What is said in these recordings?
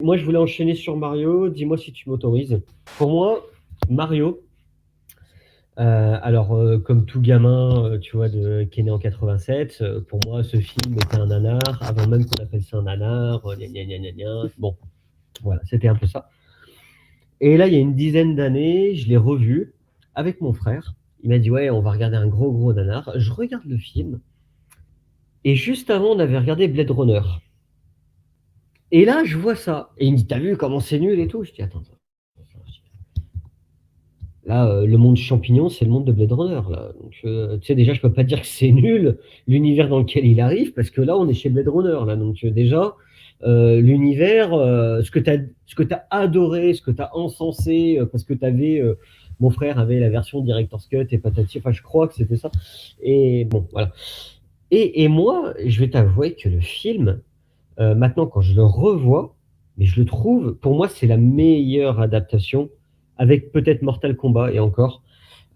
Moi, je voulais enchaîner sur Mario. Dis-moi si tu m'autorises. Pour moi, Mario, comme tout gamin, tu vois, qui est né en 87, pour moi, ce film était un nanar, avant même qu'on appelle ça un nanar, gna gna gna gna gna. Bon, voilà, c'était un peu ça. Et là, il y a une dizaine d'années, je l'ai revu avec mon frère. Il m'a dit, ouais, on va regarder un gros, gros nanar. Je regarde le film. Et juste avant, on avait regardé Blade Runner. Et là, je vois ça. Et il me dit, t'as vu comment c'est nul et tout? Je dis, attends. Là, le monde champignon, c'est le monde de Blade Runner. Là. Donc, tu sais, déjà, je peux pas dire que c'est nul l'univers dans lequel il arrive, parce que là, on est chez Blade Runner. Là. Donc, déjà, l'univers, ce que t'as adoré, ce que tu as encensé, parce que mon frère avait la version Director's Cut et patati, enfin, je crois que c'était ça. Et bon, voilà. Et moi, je vais t'avouer que le film, maintenant, quand je le revois, mais je le trouve, pour moi, c'est la meilleure adaptation, avec peut-être Mortal Kombat et encore.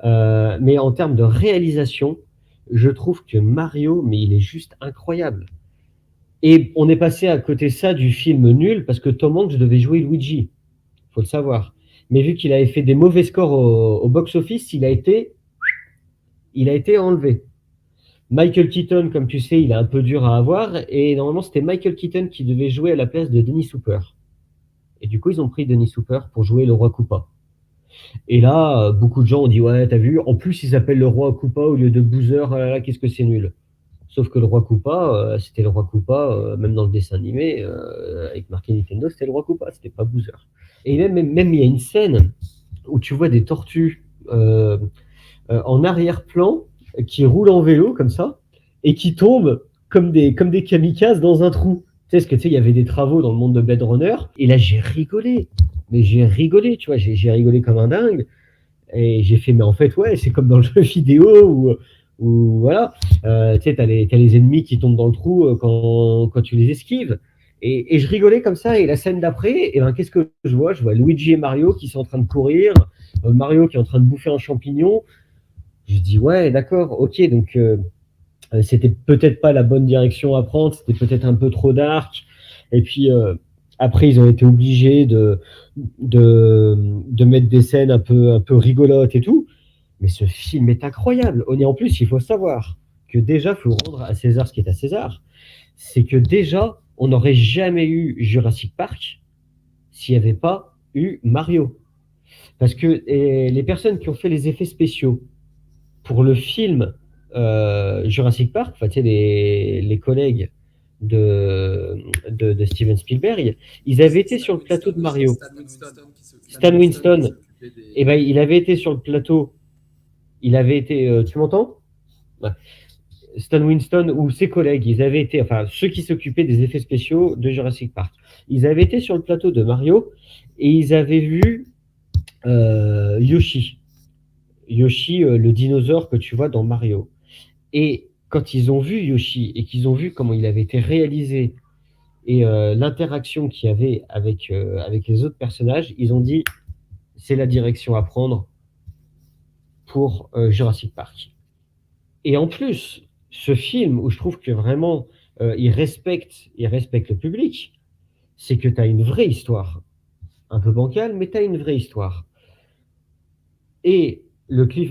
Mais en termes de réalisation, je trouve que Mario, mais il est juste incroyable. Et on est passé à côté ça du film nul parce que Tom Hanks devait jouer Luigi, faut le savoir. Mais vu qu'il avait fait des mauvais scores au box-office, il a été enlevé. Michael Keaton, comme tu sais, il est un peu dur à avoir, et normalement c'était Michael Keaton qui devait jouer à la place de Dennis Hooper. Et du coup, ils ont pris Dennis Hooper pour jouer le roi Koopa. Et là, beaucoup de gens ont dit, ouais, t'as vu, en plus, ils s'appellent le roi Koopa au lieu de Bowser, ah là là, qu'est-ce que c'est nul. Sauf que le roi Koopa, c'était le roi Koopa, même dans le dessin animé, avec marqué Nintendo, c'était le roi Koopa, c'était pas Bowser. Et même, il y a une scène où tu vois des tortues en arrière-plan qui roulent en vélo, comme ça, et qui tombent comme des kamikazes dans un trou. Tu sais, parce que tu sais, il y avait des travaux dans le monde de Blade Runner, et là, j'ai rigolé. Mais j'ai rigolé, tu vois, j'ai rigolé comme un dingue. Et j'ai fait, mais en fait, ouais, c'est comme dans le jeu vidéo où voilà, tu sais, t'as les ennemis qui tombent dans le trou quand tu les esquives. Et je rigolais comme ça. Et la scène d'après, et ben, qu'est-ce que je vois? Je vois Luigi et Mario qui sont en train de courir, Mario qui est en train de bouffer un champignon. Je dis, ouais, d'accord, ok, donc c'était peut-être pas la bonne direction à prendre, c'était peut-être un peu trop dark. Et puis après, ils ont été obligés de mettre des scènes un peu rigolotes et tout. Mais ce film est incroyable. Et en plus, il faut savoir que déjà, il faut rendre à César ce qui est à César. C'est que déjà, on n'aurait jamais eu Jurassic Park s'il n'y avait pas eu Mario. Parce que les personnes qui ont fait les effets spéciaux pour le film Jurassic Park, enfin, tu sais, les collègues de Steven Spielberg, ils avaient été sur le plateau de Mario. Stan Winston, eh ben, il avait été sur le plateau. Il avait été. Tu m'entends? Ouais. Stan Winston ou ses collègues, ils avaient été, enfin ceux qui s'occupaient des effets spéciaux de Jurassic Park, ils avaient été sur le plateau de Mario et ils avaient vu Yoshi. Yoshi, le dinosaure que tu vois dans Mario. Et quand ils ont vu Yoshi et qu'ils ont vu comment il avait été réalisé et l'interaction qu'il y avait avec les autres personnages, ils ont dit c'est la direction à prendre pour Jurassic Park. Et en plus, ce film où je trouve que vraiment il respecte le public, c'est que tu as une vraie histoire. Un peu bancale, mais tu as une vraie histoire. Et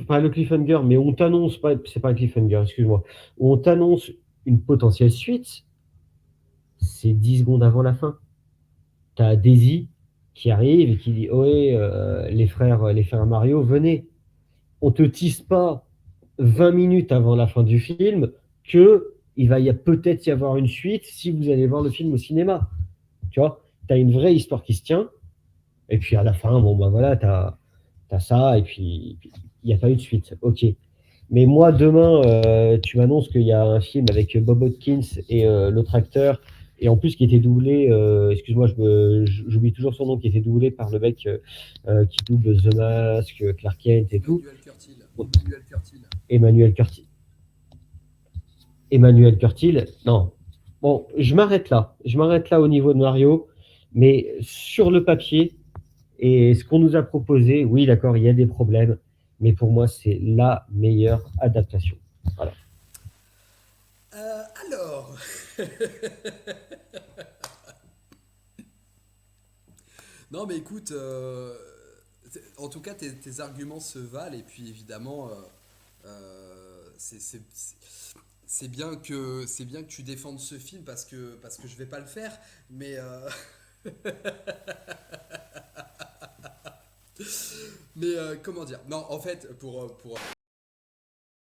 pas le cliffhanger, mais on t'annonce, pas, c'est pas un cliffhanger, excuse-moi, où on t'annonce une potentielle suite, c'est 10 secondes avant la fin. Tu as Daisy qui arrive et qui dit oh, ouais, les frères Mario, venez. On te tisse pas 20 minutes avant la fin du film que peut-être y avoir une suite si vous allez voir le film au cinéma. Tu vois, tu as une vraie histoire qui se tient. Et puis à la fin, bon, ben voilà, tu as ça, et puis il n'y a pas eu de suite. Ok. Mais moi, demain, tu m'annonces qu'il y a un film avec Bob Hoskins et l'autre acteur, et en plus qui était doublé, excuse-moi, j'oublie toujours son nom, qui était doublé par le mec qui double The Mask, Clark Kent et tout. Emmanuel Curtil. Emmanuel Curtil, non. Bon, je m'arrête là. Je m'arrête là au niveau de Mario, mais sur le papier, et ce qu'on nous a proposé, oui, d'accord, il y a des problèmes, mais pour moi, c'est la meilleure adaptation. Voilà. Alors, Non, mais écoute, en tout cas, tes arguments se valent, et puis évidemment, c'est bien que tu défendes ce film parce que je vais pas le faire, mais comment dire? Non, en fait, pour